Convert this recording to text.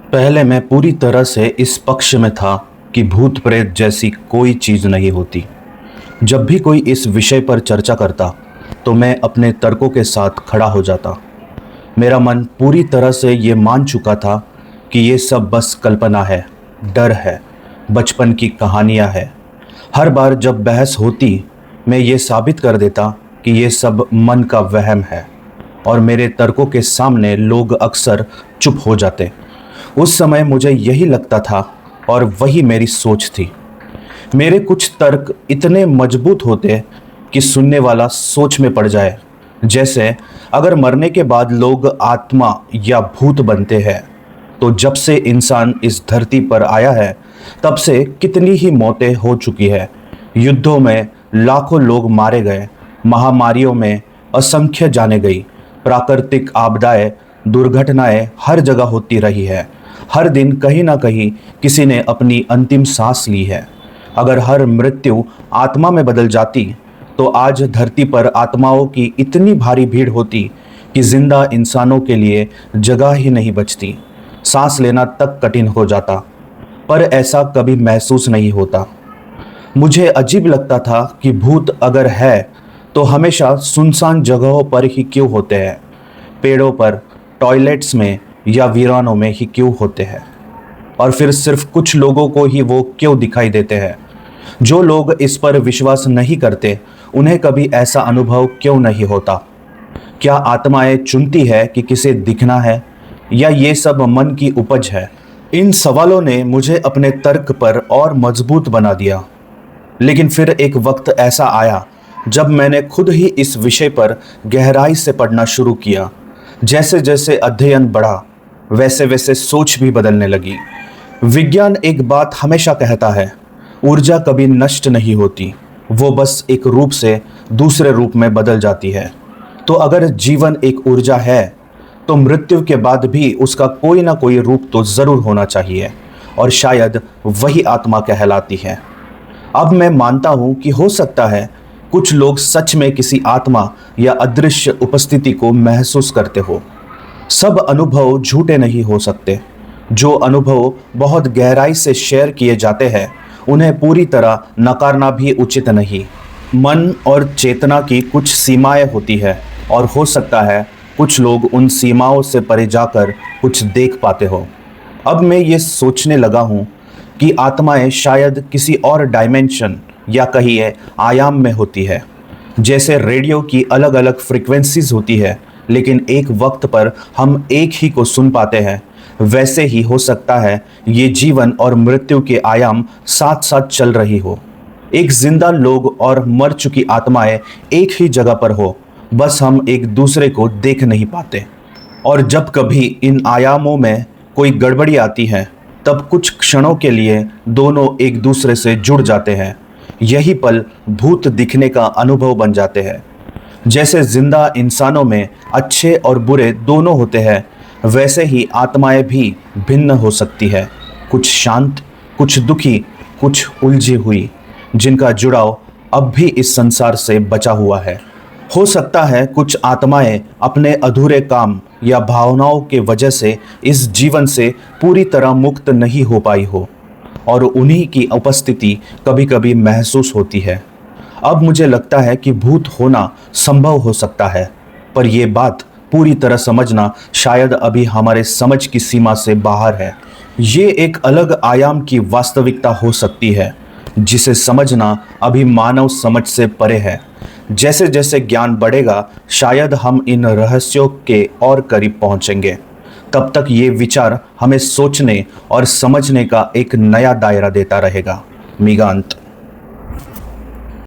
पहले मैं पूरी तरह से इस पक्ष में था कि भूत प्रेत जैसी कोई चीज़ नहीं होती। जब भी कोई इस विषय पर चर्चा करता तो मैं अपने तर्कों के साथ खड़ा हो जाता। मेरा मन पूरी तरह से ये मान चुका था कि ये सब बस कल्पना है, डर है, बचपन की कहानियाँ है। हर बार जब बहस होती मैं ये साबित कर देता कि ये सब मन का वहम है और मेरे तर्कों के सामने लोग अक्सर चुप हो जाते। उस समय मुझे यही लगता था और वही मेरी सोच थी। मेरे कुछ तर्क इतने मजबूत होते कि सुनने वाला सोच में पड़ जाए। जैसे अगर मरने के बाद लोग आत्मा या भूत बनते हैं तो जब से इंसान इस धरती पर आया है तब से कितनी ही मौतें हो चुकी है। युद्धों में लाखों लोग मारे गए, महामारियों में असंख्य जाने गई, प्राकृतिक आपदाएं, दुर्घटनाएं हर जगह होती रही है। हर दिन कहीं ना कहीं किसी ने अपनी अंतिम सांस ली है। अगर हर मृत्यु आत्मा में बदल जाती तो आज धरती पर आत्माओं की इतनी भारी भीड़ होती कि जिंदा इंसानों के लिए जगह ही नहीं बचती। सांस लेना तक कठिन हो जाता, पर ऐसा कभी महसूस नहीं होता। मुझे अजीब लगता था कि भूत अगर है तो हमेशा सुनसान जगहों पर ही क्यों होते हैं, पेड़ों पर, टॉयलेट्स में या वीरानों में ही क्यों होते हैं, और फिर सिर्फ कुछ लोगों को ही वो क्यों दिखाई देते हैं। जो लोग इस पर विश्वास नहीं करते उन्हें कभी ऐसा अनुभव क्यों नहीं होता। क्या आत्माएं चुनती है कि किसे दिखना है या ये सब मन की उपज है? इन सवालों ने मुझे अपने तर्क पर और मजबूत बना दिया। लेकिन फिर एक वक्त ऐसा आया जब मैंने खुद ही इस विषय पर गहराई से पढ़ना शुरू किया। जैसे जैसे अध्ययन बढ़ा वैसे वैसे सोच भी बदलने लगी। विज्ञान एक बात हमेशा कहता है, ऊर्जा कभी नष्ट नहीं होती, वो बस एक रूप से दूसरे रूप में बदल जाती है। तो अगर जीवन एक ऊर्जा है तो मृत्यु के बाद भी उसका कोई ना कोई रूप तो ज़रूर होना चाहिए, और शायद वही आत्मा कहलाती है। अब मैं मानता हूँ कि हो सकता है कुछ लोग सच में किसी आत्मा या अदृश्य उपस्थिति को महसूस करते हो। सब अनुभव झूठे नहीं हो सकते। जो अनुभव बहुत गहराई से शेयर किए जाते हैं उन्हें पूरी तरह नकारना भी उचित नहीं। मन और चेतना की कुछ सीमाएं होती है और हो सकता है कुछ लोग उन सीमाओं से परे जाकर कुछ देख पाते हो। अब मैं ये सोचने लगा हूँ कि आत्माएं शायद किसी और डायमेंशन या कहिए आयाम में होती है। जैसे रेडियो की अलग अलग फ्रीक्वेंसीज होती है लेकिन एक वक्त पर हम एक ही को सुन पाते हैं, वैसे ही हो सकता है ये जीवन और मृत्यु के आयाम साथ साथ चल रही हो। एक जिंदा लोग और मर चुकी आत्माएं एक ही जगह पर हो, बस हम एक दूसरे को देख नहीं पाते। और जब कभी इन आयामों में कोई गड़बड़ी आती है तब कुछ क्षणों के लिए दोनों एक दूसरे से जुड़ जाते हैं। यही पल भूत दिखने का अनुभव बन जाते हैं। जैसे जिंदा इंसानों में अच्छे और बुरे दोनों होते हैं, वैसे ही आत्माएं भी भिन्न हो सकती है। कुछ शांत, कुछ दुखी, कुछ उलझी हुई, जिनका जुड़ाव अब भी इस संसार से बचा हुआ है। हो सकता है कुछ आत्माएं अपने अधूरे काम या भावनाओं के वजह से इस जीवन से पूरी तरह मुक्त नहीं हो पाई हो और उन्हीं की उपस्थिति कभी कभी महसूस होती है। अब मुझे लगता है कि भूत होना संभव हो सकता है, पर यह बात पूरी तरह समझना शायद अभी हमारे समझ की सीमा से बाहर है। ये एक अलग आयाम की वास्तविकता हो सकती है जिसे समझना अभी मानव समझ से परे है। जैसे जैसे ज्ञान बढ़ेगा शायद हम इन रहस्यों के और करीब पहुंचेंगे। तब तक ये विचार हमें सोचने और समझने का एक नया दायरा देता रहेगा। मिगांत।